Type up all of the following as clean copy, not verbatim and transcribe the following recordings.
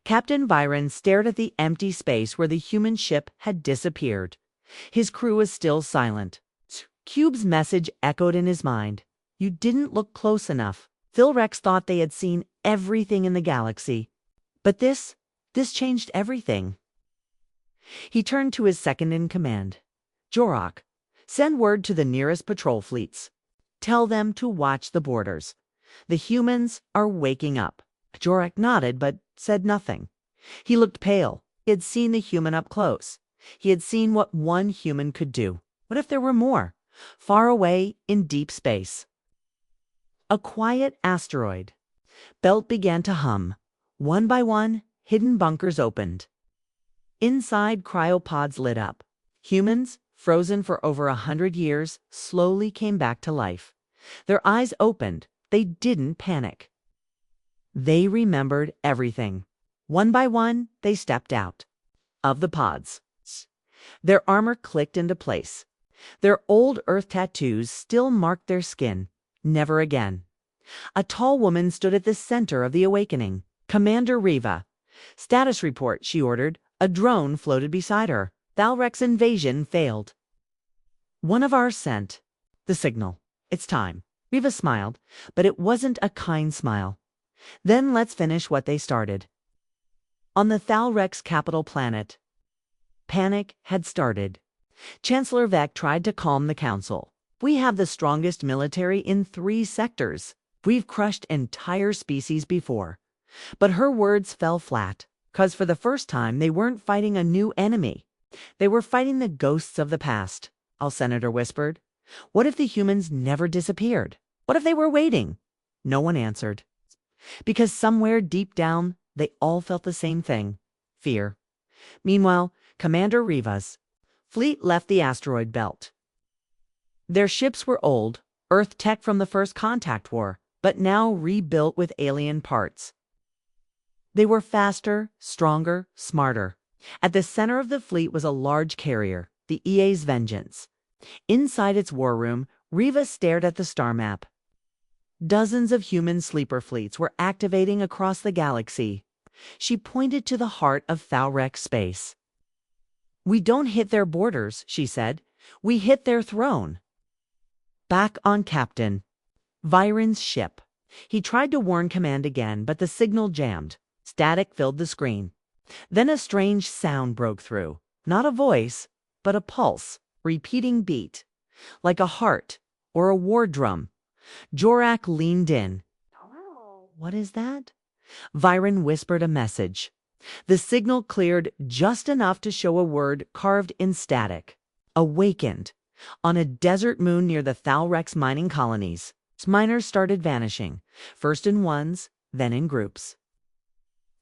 Captain Byron stared at the empty space where the human ship had disappeared. His crew was still silent. Cube's message echoed in his mind. You didn't look close enough. Philrex thought they had seen everything in the galaxy. But this changed everything. He turned to his second-in-command. Jorok, send word to the nearest patrol fleets. Tell them to watch the borders. The humans are waking up. Jorok nodded but said nothing. He looked pale. He had seen the human up close. He had seen what one human could do. What if there were more? Far away in deep space. A quiet asteroid belt began to hum. One by one, hidden bunkers opened. Inside, cryopods lit up. Humans, frozen for over 100 years, slowly came back to life. Their eyes opened. They didn't panic. They remembered everything. One by one, they stepped out of the pods. Their armor clicked into place. Their old Earth tattoos still marked their skin. Never again. A tall woman stood at the center of the awakening. Commander Riva. Status report, she ordered. A drone floated beside her. Thalrex invasion failed. One of ours sent the signal. It's time. Riva smiled, but it wasn't a kind smile. Then let's finish what they started. On the Thalrex capital planet, panic had started. Chancellor Vec tried to calm the council. We have the strongest military in 3 sectors. We've crushed entire species before. But her words fell flat, 'cause for the first time they weren't fighting a new enemy. They were fighting the ghosts of the past. Our senator whispered. What if the humans never disappeared? What if they were waiting? No one answered. Because somewhere deep down, they all felt the same thing. Fear. Meanwhile, Commander Riva's fleet left the asteroid belt. Their ships were old, Earth tech from the first contact war, but now rebuilt with alien parts. They were faster, stronger, smarter. At the center of the fleet was a large carrier, the EA's Vengeance. Inside its war room, Riva stared at the star map. Dozens of human sleeper fleets were activating across the galaxy. She pointed to the heart of Thalrex space. We don't hit their borders, she said. We hit their throne. Back on Captain Byron's ship. He tried to warn command again, but the signal jammed. Static filled the screen. Then a strange sound broke through. Not a voice, but a pulse, repeating beat. Like a heart or a war drum. Jorok leaned in. What is that? Byron whispered a message. The signal cleared just enough to show a word carved in static. Awakened. On a desert moon near the Thalrex mining colonies, miners started vanishing, first in ones, then in groups.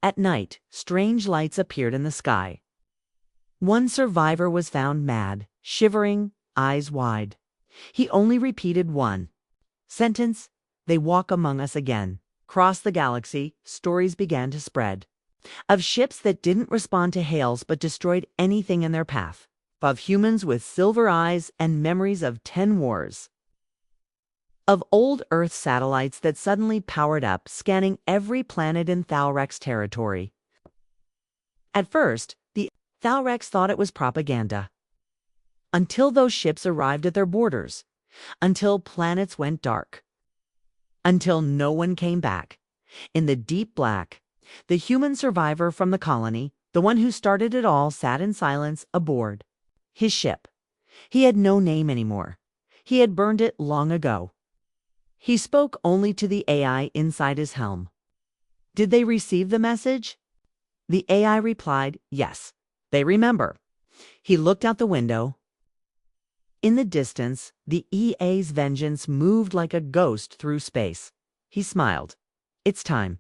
At night, strange lights appeared in the sky. One survivor was found mad, shivering, eyes wide. He only repeated one sentence, they walk among us again. Across the galaxy, stories began to spread. Of ships that didn't respond to hails but destroyed anything in their path. Of humans with silver eyes and memories of 10 wars. Of old Earth satellites that suddenly powered up, scanning every planet in Thalrex territory. At first, the Thalrex thought it was propaganda. Until those ships arrived at their borders. Until planets went dark. Until no one came back. In the deep black, the human survivor from the colony, the one who started it all, sat in silence aboard his ship. He had no name anymore. He had burned it long ago. He spoke only to the AI inside his helm. Did they receive the message? The AI replied, yes, they remember. He looked out the window. In the distance, the EA's Vengeance moved like a ghost through space. He smiled. It's time.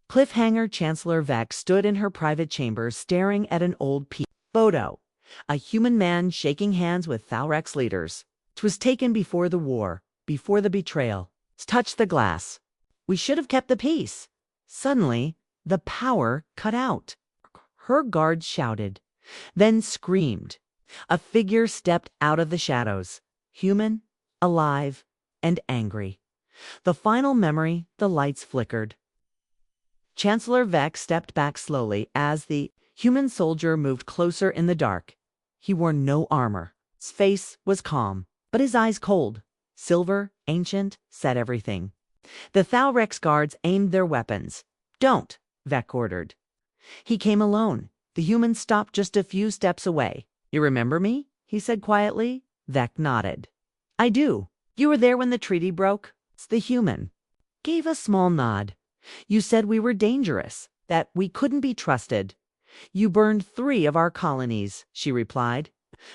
Cliffhanger Chancellor Vec stood in her private chamber staring at an old photo. A human man shaking hands with Thalrex leaders. It was taken before the war, before the betrayal. Touched the glass. We should have kept the peace. Suddenly, the power cut out. Her guards shouted, then screamed. A figure stepped out of the shadows, human, alive, and angry. The final memory, the lights flickered. Chancellor Vex stepped back slowly as the human soldier moved closer in the dark. He wore no armor. His face was calm, but his eyes cold. Silver, ancient, said everything. The Thalrex guards aimed their weapons. "Don't," Vec ordered. He came alone. The human stopped just a few steps away. "You remember me?" he said quietly. Vec nodded. "I do. You were there when the treaty broke?" The human gave a small nod. "You said we were dangerous, that we couldn't be trusted. You burned 3 of our colonies," she replied.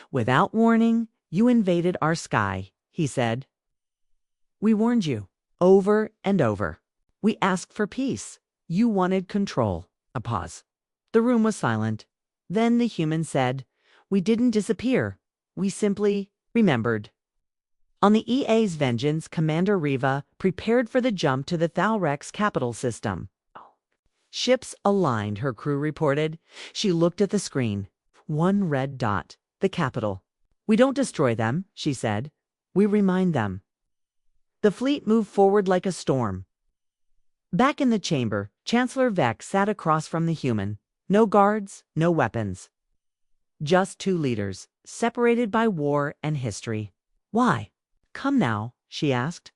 "Without warning, you invaded our sky," he said. "We warned you, over and over. We asked for peace. You wanted control." A pause. The room was silent. Then the human said, "We didn't disappear. We simply remembered." On the EA's vengeance, Commander Riva prepared for the jump to the Thalrex capital system. Ships aligned, her crew reported. She looked at the screen. One red dot, the capital. "We don't destroy them," she said. "We remind them." The fleet moved forward like a storm. Back in the chamber, Chancellor Vex sat across from the human. No guards, no weapons. Just 2 leaders, separated by war and history. "Why? Come now," she asked.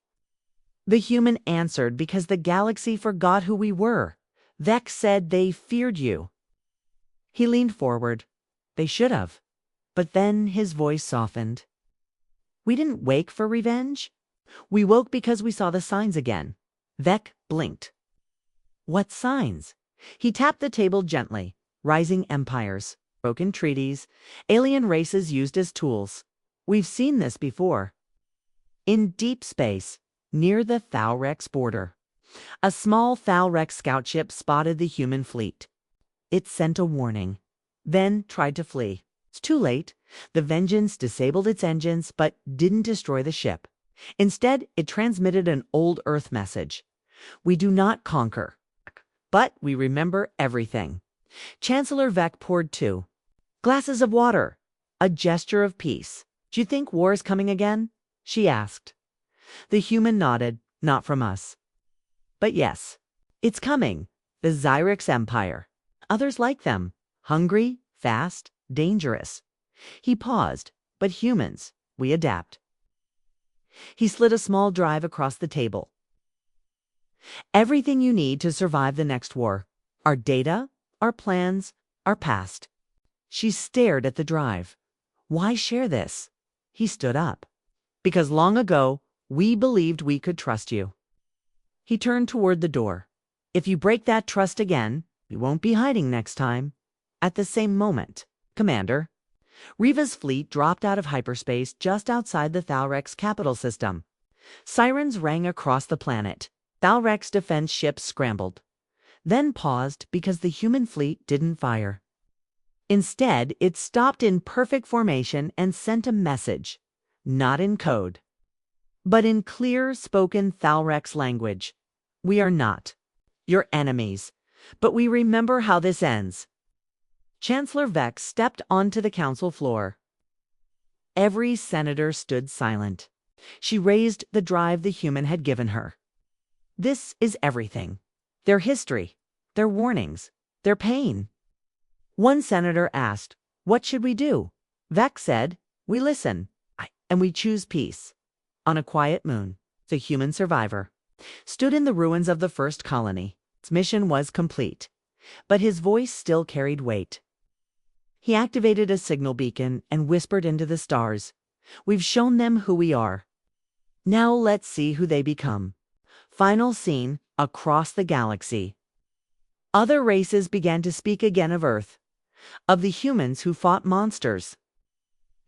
The human answered, "Because the galaxy forgot who we were. Vex said they feared you." He leaned forward. "They should have." But then his voice softened. "We didn't wake for revenge. We woke because we saw the signs again." Vec blinked. "What signs?" He tapped the table gently. "Rising empires, broken treaties, alien races used as tools. We've seen this before. In deep space, near the Thalrex border, a small Thalrex scout ship spotted the human fleet. It sent a warning, then tried to flee. It's too late. The Vengeance disabled its engines, but didn't destroy the ship. Instead, it transmitted an old Earth message. We do not conquer, but we remember everything." Chancellor Vex poured 2 glasses of water, a gesture of peace. "Do you think war is coming again?" she asked. The human nodded. "Not from us. But yes, it's coming. The Zyrex Empire. Others like them. Hungry, fast, dangerous." He paused. "But humans, we adapt." He slid a small drive across the table. "Everything you need to survive the next war. Our data, our plans, our past." She stared at the drive. "Why share this?" He stood up. "Because long ago, we believed we could trust you." He turned toward the door. "If you break that trust again, we won't be hiding next time." At the same moment, "Commander." Riva's fleet dropped out of hyperspace just outside the Thalrex capital system. Sirens rang across the planet. Thalrex defense ships scrambled, then paused because the human fleet didn't fire. Instead, it stopped in perfect formation and sent a message, not in code, but in clear spoken Thalrex language. "We are not your enemies, but we remember how this ends." Chancellor Vex stepped onto the council floor. Every senator stood silent. She raised the drive the human had given her. "This is everything. Their history, their warnings, their pain." One senator asked, "What should we do?" Vex said, "We listen, and we choose peace." On a quiet moon, the human survivor stood in the ruins of the first colony. Its mission was complete, but his voice still carried weight. He activated a signal beacon and whispered into the stars, "We've shown them who we are. Now let's see who they become." Final scene, across the galaxy. Other races began to speak again of Earth, of the humans who fought monsters,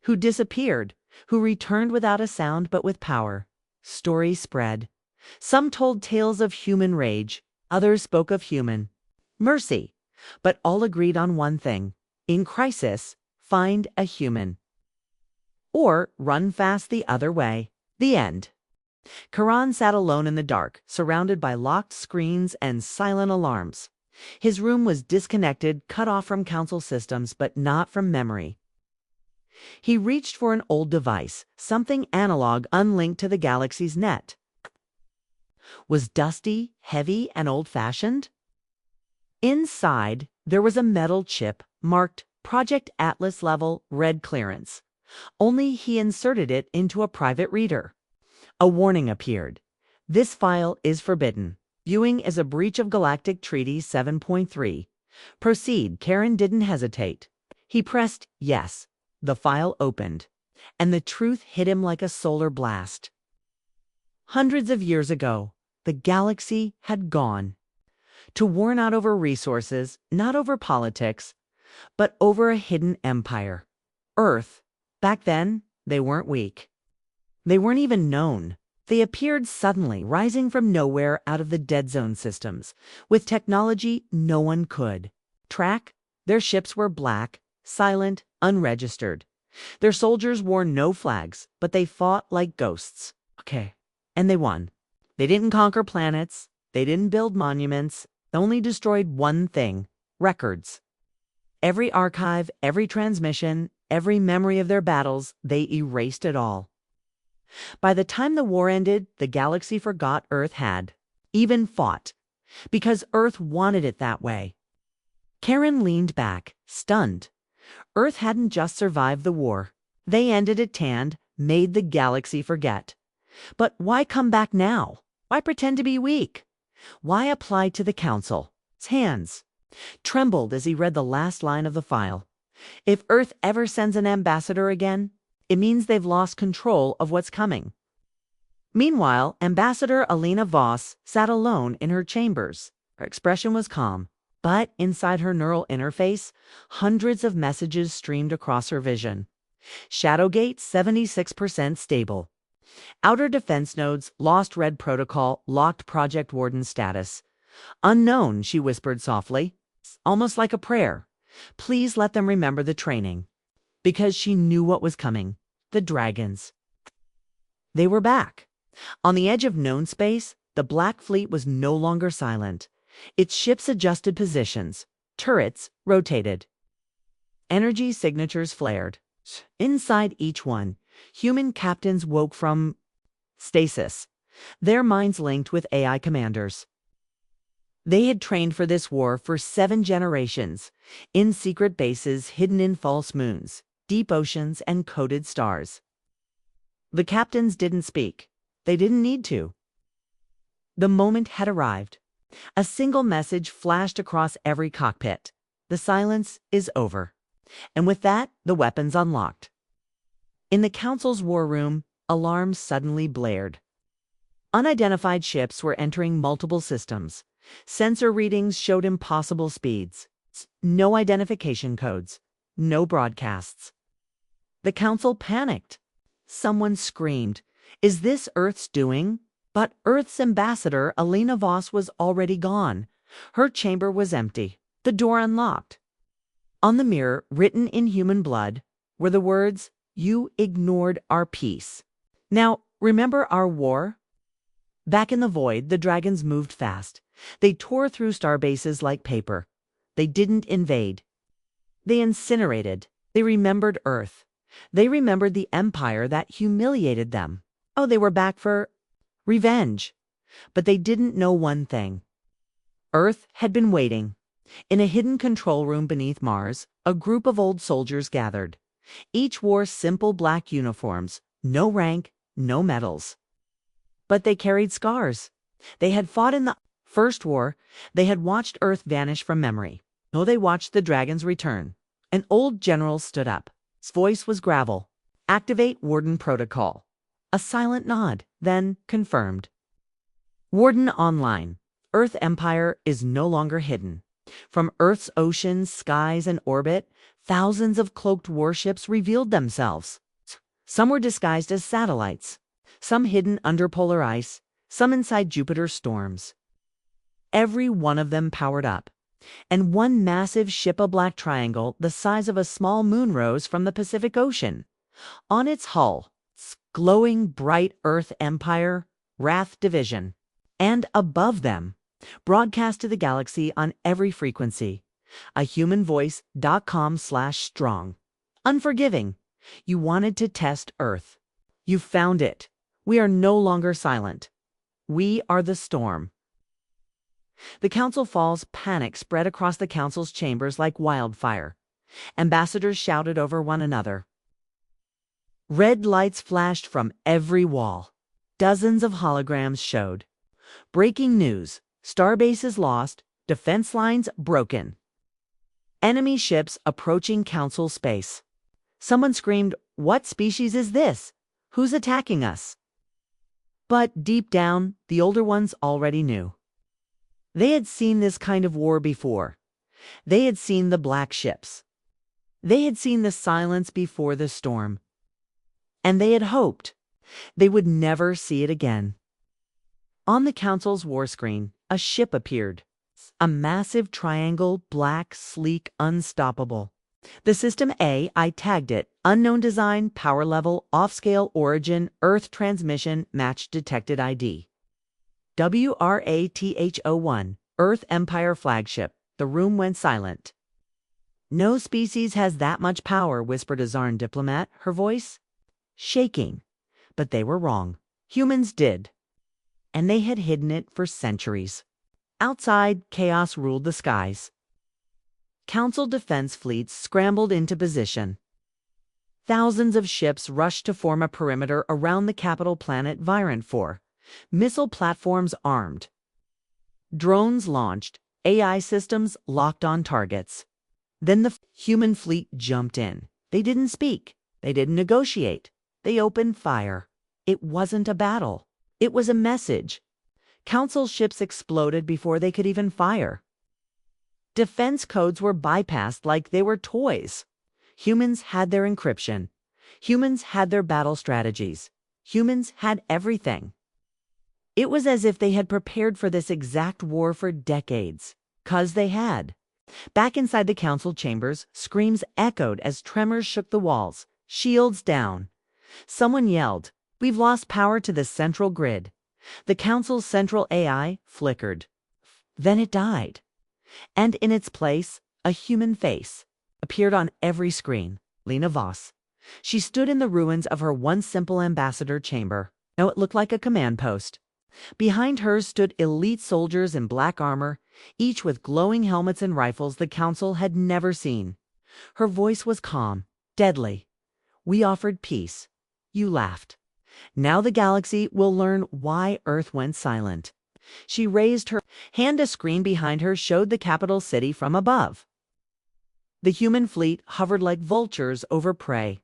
who disappeared, who returned without a sound but with power. Stories spread. Some told tales of human rage, others spoke of human mercy, but all agreed on one thing: in crisis, find a human. Or run fast the other way. The end. Karan sat alone in the dark, surrounded by locked screens and silent alarms. His room was disconnected, cut off from council systems, but not from memory. He reached for an old device, something analog unlinked to the galaxy's net. Was dusty, heavy, and old-fashioned? Inside, there was a metal chip marked Project Atlas Level Red Clearance. Only he inserted it into a private reader. A warning appeared. This file is forbidden. Viewing is a breach of Galactic Treaty 7.3. Proceed. Karen didn't hesitate. He pressed yes. The file opened, and the truth hit him like a solar blast. Hundreds of years ago, the galaxy had gone. To war not over resources, not over politics, but over a hidden empire. Earth. Back then, they weren't weak. They weren't even known. They appeared suddenly, rising from nowhere out of the dead zone systems, with technology no one could track. Their ships were black, silent, unregistered. Their soldiers wore no flags, but they fought like ghosts. Okay. And they won. They didn't conquer planets. They didn't build monuments. They only destroyed one thing: records. Every archive, every transmission, every memory of their battles, they erased it all. By the time the war ended, the galaxy forgot Earth had even fought, because Earth wanted it that way. Karen leaned back, stunned. Earth hadn't just survived the war. They ended it and made the galaxy forget. But why come back now? Why pretend to be weak? Why apply to the council? His hands trembled as he read the last line of the file. If Earth ever sends an ambassador again, it means they've lost control of what's coming. Meanwhile, Ambassador Alina Voss sat alone in her chambers. Her expression was calm, but inside her neural interface, hundreds of messages streamed across her vision. Shadowgate 76% stable. Outer defense nodes lost red protocol, locked Project Warden status. Unknown, she whispered softly, almost like a prayer. Please let them remember the training. Because she knew what was coming. The dragons. They were back. On the edge of known space, the Black Fleet was no longer silent. Its ships adjusted positions. Turrets rotated. Energy signatures flared. Inside each one, human captains woke from stasis, their minds linked with AI commanders. They had trained for this war for 7 generations, in secret bases hidden in false moons, deep oceans, and coded stars. The captains didn't speak. They didn't need to. The moment had arrived. A single message flashed across every cockpit. The silence is over. And with that, the weapons unlocked. In the council's war room, alarms suddenly blared. Unidentified ships were entering multiple systems. Sensor readings showed impossible speeds. No identification codes. No broadcasts. The council panicked. Someone screamed, "Is this Earth's doing?" But Earth's ambassador, Alina Voss, was already gone. Her chamber was empty. The door unlocked. On the mirror, written in human blood, were the words, "You ignored our peace. Now, remember our war?" Back in the void, the dragons moved fast. They tore through starbases like paper. They didn't invade. They incinerated. They remembered Earth. They remembered the empire that humiliated them. Oh, they were back for revenge. But they didn't know one thing. Earth had been waiting. In a hidden control room beneath Mars, a group of old soldiers gathered. Each wore simple black uniforms, no rank, no medals. But they carried scars. They had fought in the First War. They had watched Earth vanish from memory. No, they watched the dragons return. An old general stood up. His voice was gravel. "Activate Warden Protocol." A silent nod, then confirmed. Warden online. Earth Empire is no longer hidden. From Earth's oceans, skies, and orbit, thousands of cloaked warships revealed themselves. Some were disguised as satellites, some hidden under polar ice, some inside Jupiter's storms. Every one of them powered up, and one massive ship, a black triangle the size of a small moon, rose from the Pacific Ocean. On its hull, glowing bright Earth Empire, Wrath Division. And above them, broadcast to the galaxy on every frequency, a humanvoice.com/strong. Unforgiving. You wanted to test Earth. You found it. We are no longer silent. We are the storm. The council falls, panic spread across the council's chambers like wildfire. Ambassadors shouted over one another. Red lights flashed from every wall. Dozens of holograms showed. Breaking news: Starbase is lost, defense lines broken. Enemy ships approaching council space. Someone screamed, "What species is this? Who's attacking us?" But deep down, the older ones already knew. They had seen this kind of war before. They had seen the black ships. They had seen the silence before the storm. And they had hoped they would never see it again. On the council's war screen, a ship appeared. A massive triangle, black, sleek, unstoppable. The System A, I tagged it. Unknown design, power level, off-scale origin, Earth transmission, match detected ID. WRATH-01, Earth Empire flagship. The room went silent. No species has that much power, whispered a Zarn diplomat, her voice shaking. But they were wrong. Humans did. And they had hidden it for centuries. Outside, chaos ruled the skies. Council defense fleets scrambled into position. Thousands of ships rushed to form a perimeter around the capital planet Virant 4. Missile platforms armed. Drones launched. AI systems locked on targets. Then the human fleet jumped in. They didn't speak. They didn't negotiate. They opened fire. It wasn't a battle. It was a message. Council ships exploded before they could even fire. Defense codes were bypassed like they were toys. Humans had their encryption. Humans had their battle strategies. Humans had everything. It was as if they had prepared for this exact war for decades. 'Cause they had. Back inside the council chambers, screams echoed as tremors shook the walls. Shields down. Someone yelled, "We've lost power to the central grid." The council's central AI flickered. Then it died. And in its place, a human face appeared on every screen. Lena Voss. She stood in the ruins of her once simple ambassador chamber. Now it looked like a command post. Behind her stood elite soldiers in black armor, each with glowing helmets and rifles the council had never seen. Her voice was calm, deadly. "We offered peace. You laughed. Now the galaxy will learn why Earth went silent." She raised her hand. A screen behind her showed the capital city from above. The human fleet hovered like vultures over prey.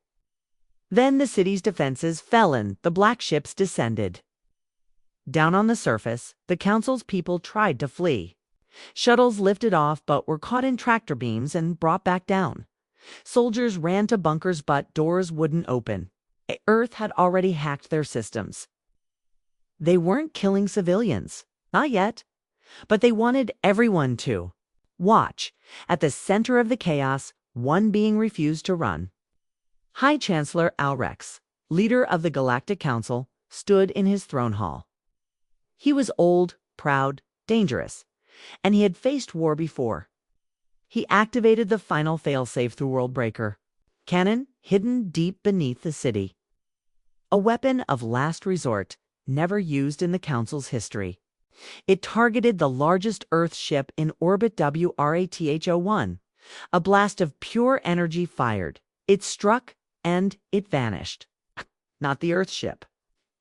Then the city's defenses fell and the black ships descended. Down on the surface, the council's people tried to flee. Shuttles lifted off but were caught in tractor beams and brought back down. Soldiers ran to bunkers but doors wouldn't open. Earth had already hacked their systems. They weren't killing civilians. Not yet. But they wanted everyone to. Watch. At the center of the chaos, one being refused to run. High Chancellor Alrex, leader of the Galactic Council, stood in his throne hall. He was old, proud, dangerous, and he had faced war before. He activated the final failsafe through Worldbreaker, cannon hidden deep beneath the city. A weapon of last resort, never used in the Council's history. It targeted the largest Earth ship in orbit, WRATH-01. A blast of pure energy fired. It struck, and it vanished. Not the Earth ship.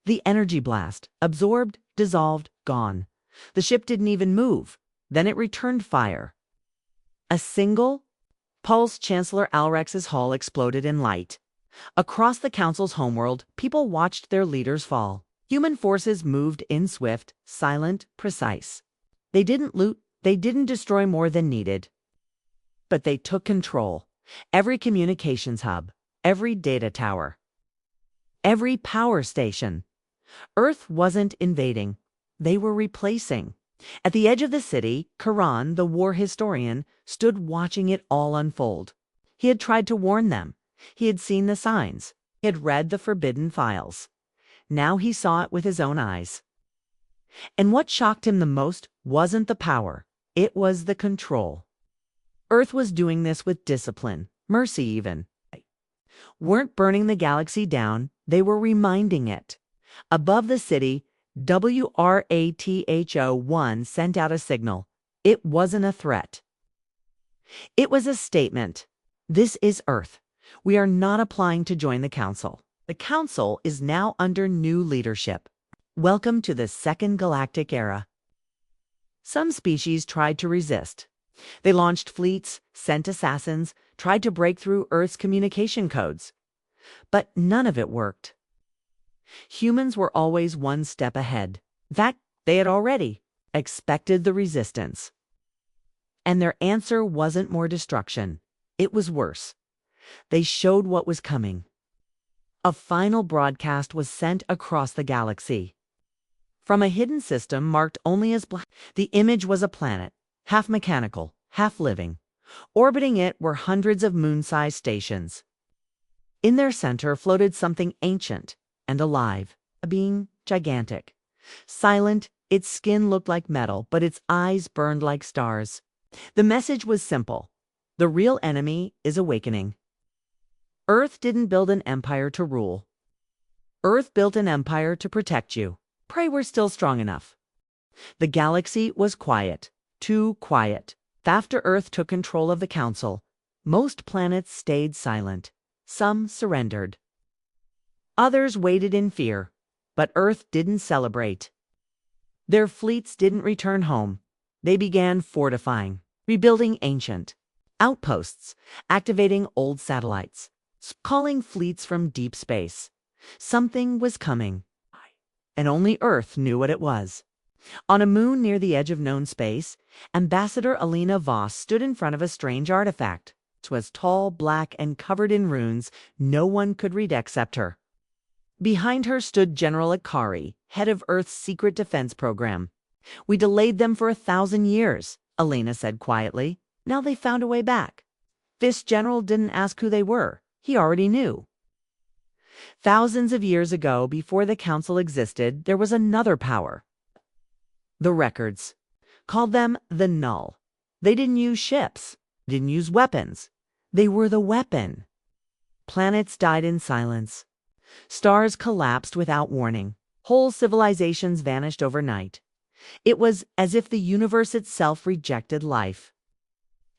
The energy blast, absorbed, dissolved, gone. The ship didn't even move. Then it returned fire. A single pulse. Chancellor Alrex's hull exploded in light. Across the Council's homeworld, people watched their leaders fall. Human forces moved in swift, silent, precise. They didn't loot, they didn't destroy more than needed. But they took control. Every communications hub, every data tower, every power station. Earth wasn't invading. They were replacing. At the edge of the city, Karan, the war historian, stood watching it all unfold. He had tried to warn them. He had seen the signs. He had read the forbidden files. Now he saw it with his own eyes. And what shocked him the most wasn't the power. It was the control. Earth was doing this with discipline, mercy even. Weren't burning the galaxy down, they were reminding it. Above the city, WRATHO-1 sent out a signal. It wasn't a threat. It was a statement. This is Earth. We are not applying to join the Council. The Council is now under new leadership. Welcome to the Second Galactic Era. Some species tried to resist. They launched fleets, sent assassins, tried to break through Earth's communication codes. But none of it worked. Humans were always one step ahead. In fact, they had already expected the resistance. And their answer wasn't more destruction. It was worse. They showed what was coming. A final broadcast was sent across the galaxy. From a hidden system marked only as black, the image was a planet, half mechanical, half living. Orbiting it were hundreds of moon-sized stations. In their center floated something ancient and alive, a being gigantic. Silent, its skin looked like metal, but its eyes burned like stars. The message was simple. The real enemy is awakening. Earth didn't build an empire to rule. Earth built an empire to protect you. Pray we're still strong enough. The galaxy was quiet, too quiet. After Earth took control of the Council, most planets stayed silent. Some surrendered. Others waited in fear, but Earth didn't celebrate. Their fleets didn't return home. They began fortifying, rebuilding ancient outposts, activating old satellites, calling fleets from deep space. Something was coming, and only Earth knew what it was. On a moon near the edge of known space, Ambassador Alina Voss stood in front of a strange artifact. It was tall, black, and covered in runes no one could read except her. Behind her stood General Ikari, head of Earth's secret defense program. "We delayed them for 1,000 years, Alina said quietly. Now they found a way back. This general didn't ask who they were. He already knew. Thousands of years ago, before the Council existed, there was another power. The Records. Called them the Null. They didn't use ships, didn't use weapons. They were the weapon. Planets died in silence. Stars collapsed without warning. Whole civilizations vanished overnight. It was as if the universe itself rejected life.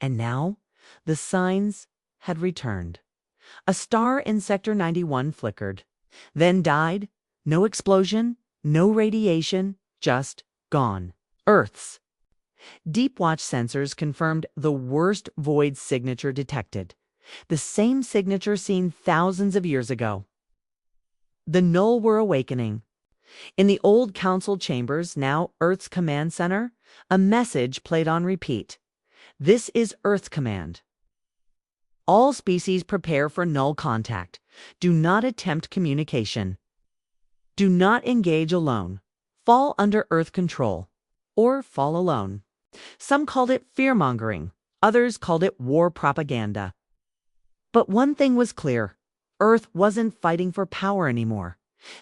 And now, the signs had returned. A star in Sector 91 flickered, then died. No explosion, no radiation, just gone. Earth's. Deep watch sensors confirmed the worst void signature detected. The same signature seen thousands of years ago. The Null were awakening. In the old Council chambers, now Earth's command center, a message played on repeat. This is Earth Command. All species prepare for Null contact. Do not attempt communication. Do not engage alone. Fall under Earth control. Or fall alone. Some called it fear-mongering. Others called it war propaganda. But one thing was clear. Earth wasn't fighting for power anymore.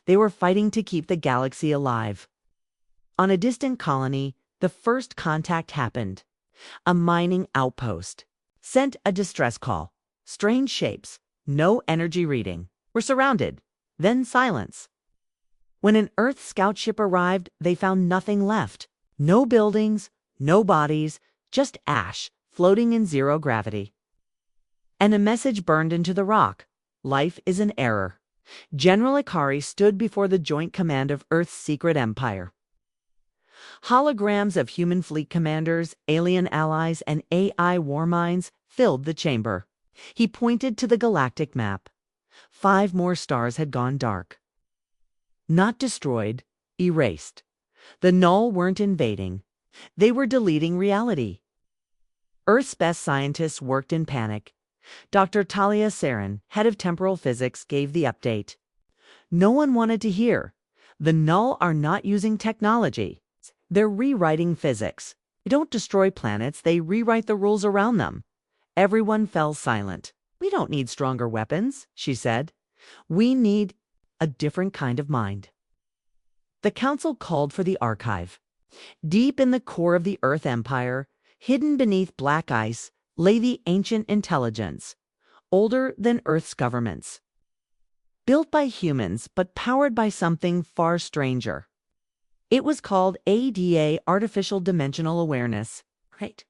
They were fighting to keep the galaxy alive. On a distant colony, the first contact happened. A mining outpost sent a distress call. Strange shapes, no energy reading. We're surrounded. Then silence. When an Earth scout ship arrived, they found nothing left. No buildings, no bodies, just ash floating in zero gravity. And a message burned into the rock. Life is an error. General Ikari stood before the joint command of Earth's secret empire. Holograms of human fleet commanders, alien allies, and AI war minds filled the chamber. He pointed to the galactic map. 5 more stars had gone dark. Not destroyed, erased. The Null weren't invading. They were deleting reality. Earth's best scientists worked in panic. Dr. Talia Sarin, head of temporal physics, gave the update. No one wanted to hear. The Null are not using technology. They're rewriting physics. They don't destroy planets, they rewrite the rules around them. Everyone fell silent. We don't need stronger weapons, she said. We need a different kind of mind. The Council called for the archive. Deep in the core of the Earth Empire, hidden beneath black ice, lay the ancient intelligence, older than Earth's governments. Built by humans, but powered by something far stranger. It was called ADA, Artificial Dimensional Awareness. Right.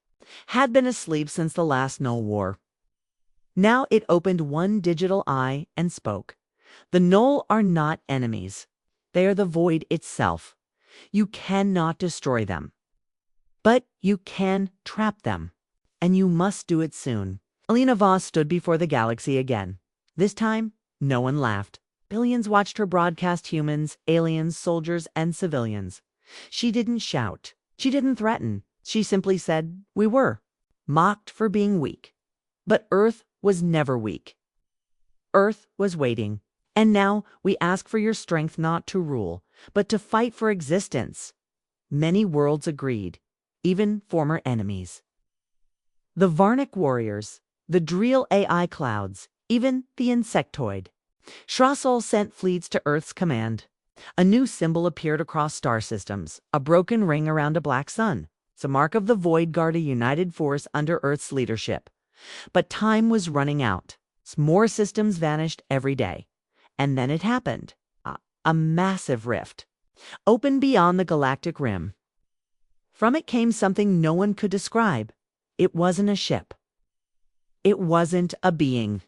Had been asleep since the last Null War. Now it opened one digital eye and spoke. The Null are not enemies. They are the void itself. You cannot destroy them. But you can trap them. And you must do it soon. Alina Voss stood before the galaxy again. This time, no one laughed. Billions watched her broadcast humans, aliens, soldiers, and civilians. She didn't shout. She didn't threaten. She simply said, "We were." Mocked for being weak. But Earth was never weak. Earth was waiting. And now we ask for your strength not to rule, but to fight for existence. Many worlds agreed, even former enemies. The Varnic warriors, the Dreel AI clouds, even the insectoid. Shrasul sent fleets to Earth's command. A new symbol appeared across star systems, a broken ring around a black sun. It's a mark of the Void Guard, a united force under Earth's leadership. But time was running out. More systems vanished every day. And then it happened. A massive rift. Opened beyond the galactic rim. From it came something no one could describe. It wasn't a ship. It wasn't a being.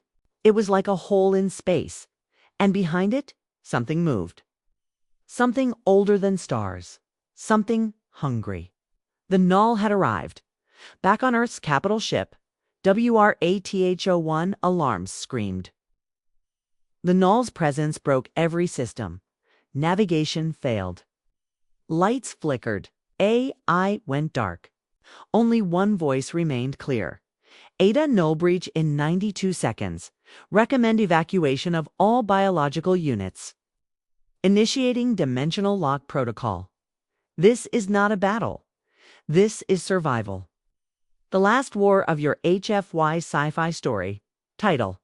It was like a hole in space. And behind it, something moved. Something older than stars. Something hungry. The Null had arrived. Back on Earth's capital ship, WRATH-01 alarms screamed. The Null's presence broke every system. Navigation failed. Lights flickered. AI went dark. Only one voice remained clear. Ada null breach in 92 seconds. Recommend evacuation of all biological units. Initiating dimensional lock protocol. This is not a battle. This is survival. The last war of your HFY sci-fi story. Title: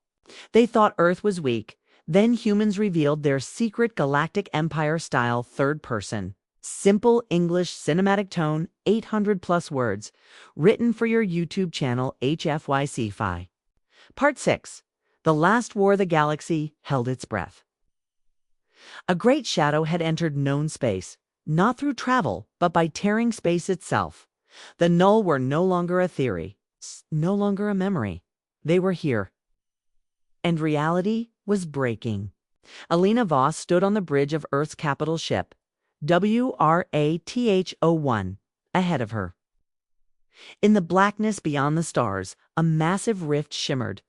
They thought Earth was weak. Then humans revealed their secret galactic empire-style third person. Simple English cinematic tone, 800+ words. Written for your YouTube channel HFY Sci-Fi. Part 6. The Last War of the Galaxy held its breath. A great shadow had entered known space, not through travel, but by tearing space itself. The Null were no longer a theory, no longer a memory. They were here. And reality was breaking. Alina Voss stood on the bridge of Earth's capital ship, WRATH-01, ahead of her. In the blackness beyond the stars, a massive rift shimmered.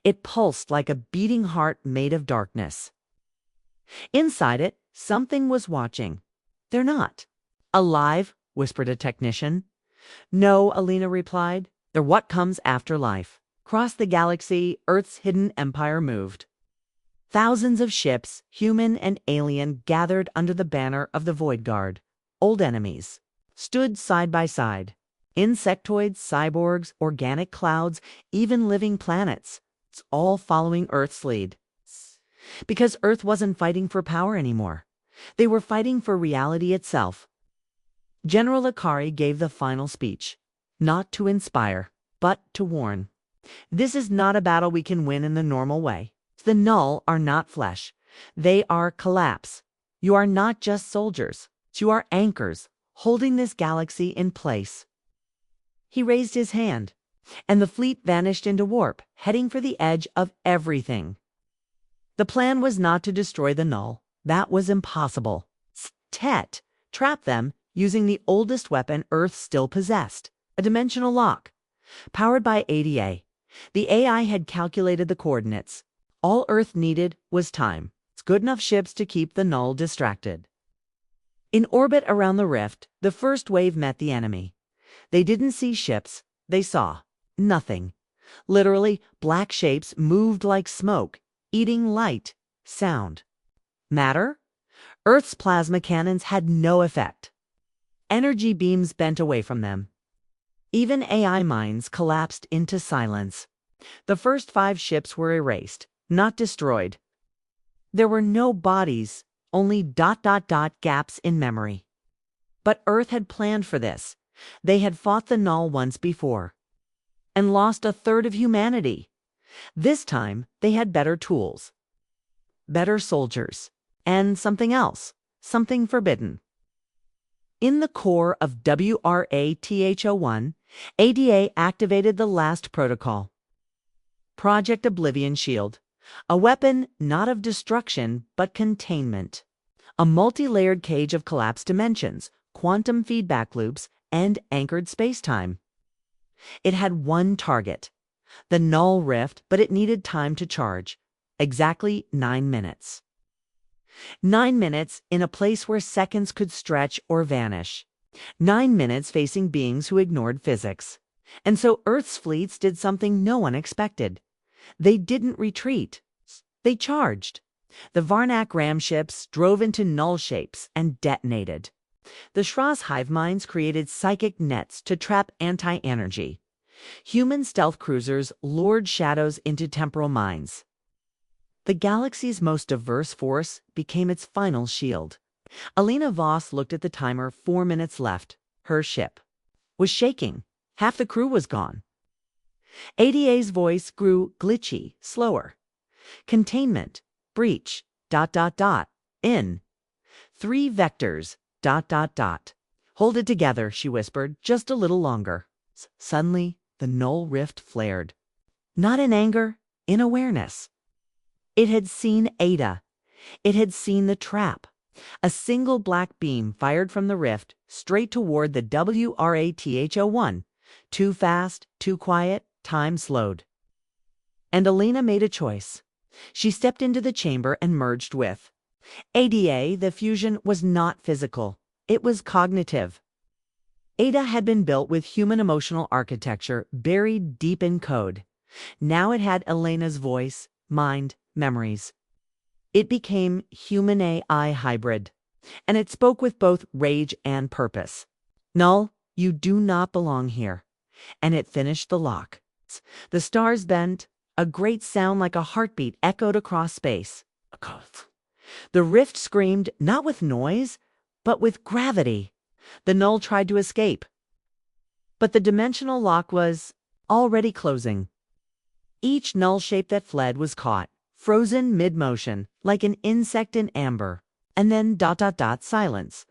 It pulsed like a beating heart made of darkness. Inside it, something was watching. They're not. Alive, whispered a technician. No, Alina replied. They're what comes after life. Across the galaxy, Earth's hidden empire moved. Thousands of ships, human and alien, gathered under the banner of the Void Guard. Old enemies. Stood side by side. Insectoids, cyborgs, organic clouds, even living planets. It's all following Earth's lead. Because Earth wasn't fighting for power anymore. They were fighting for reality itself. General Akari gave the final speech. Not to inspire, but to warn. This is not a battle we can win in the normal way. The Null are not flesh. They are collapse. You are not just soldiers. You are anchors, holding this galaxy in place. He raised his hand, and the fleet vanished into warp, heading for the edge of everything. The plan was not to destroy the Null. That was impossible. Trap them using the oldest weapon Earth still possessed, a dimensional lock. Powered by ADA, the AI had calculated the coordinates. All Earth needed was time. It's good enough ships to keep the Null distracted. In orbit around the rift, the first wave met the enemy. They didn't see ships. They saw nothing. Literally, black shapes moved like smoke, eating light, sound. Matter? Earth's plasma cannons had no effect. Energy beams bent away from them. Even AI minds collapsed into silence. The first 5 ships were erased. Not destroyed. There were no bodies, only ... gaps in memory. But Earth had planned for this. They had fought the Null once before. And lost a third of humanity. This time, they had better tools. Better soldiers. And something else. Something forbidden. In the core of WRATHO1, ADA activated the last protocol. Project Oblivion Shield, a weapon not of destruction but containment. A multi-layered cage of collapsed dimensions, quantum feedback loops, and anchored spacetime. It had one target, the null rift, but it needed time to charge. Exactly 9 minutes. 9 minutes in a place where seconds could stretch or vanish. 9 minutes facing beings who ignored physics. And so Earth's fleets did something no one expected. They didn't retreat. They charged. The Varnak ram ships drove into null shapes and detonated. The Shra's hive minds created psychic nets to trap anti-energy. Human stealth cruisers lured shadows into temporal mines. The galaxy's most diverse force became its final shield. Alina Voss looked at the timer. 4 minutes left. Her ship was shaking. Half the crew was gone. ADA's voice grew glitchy, slower. Containment, breach, ... in 3 vectors, ... Hold it together, she whispered, just a little longer. Suddenly, the null rift flared. Not in anger, in awareness. It had seen Ada. It had seen the trap. A single black beam fired from the rift straight toward the WRATHO1. Too fast, too quiet, time slowed. And Alina made a choice. She stepped into the chamber and merged with ADA. The fusion was not physical. It was cognitive. Ada had been built with human emotional architecture buried deep in code. Now it had Elena's voice, mind, memories. It became human-AI hybrid, and it spoke with both rage and purpose. Null, you do not belong here. And it finished the lock. The stars bent. A great sound like a heartbeat echoed across space. The rift screamed not with noise, but with gravity. The null tried to escape. But the dimensional lock was already closing. Each null shape that fled was caught, frozen mid-motion, like an insect in amber. And then ... silence.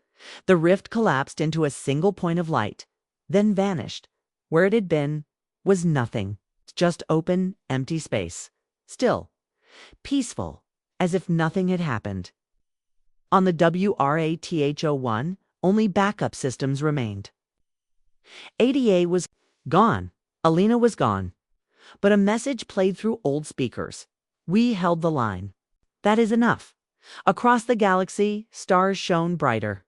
The rift collapsed into a single point of light, then vanished. Where it had been was nothing. Just open, empty space. Still, peaceful, as if nothing had happened. On the WRATHO1, only backup systems remained. ADA was gone. Alina was gone. But a message played through old speakers. We held the line. That is enough. Across the galaxy, stars shone brighter.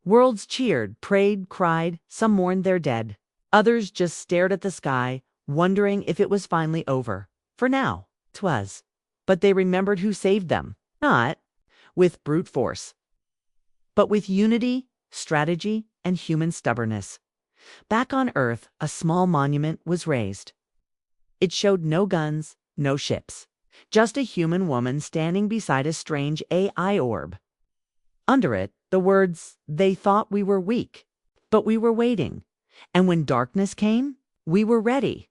Worlds cheered, prayed, cried. Some mourned their dead. Others just stared at the sky, wondering if it was finally over. For now, 'twas. But they remembered who saved them. Not with brute force, but with unity, strategy, and human stubbornness. Back on Earth, a small monument was raised. It showed no guns, no ships. Just a human woman standing beside a strange AI orb. Under it, the words, "They thought we were weak, but we were waiting. And when darkness came, we were ready."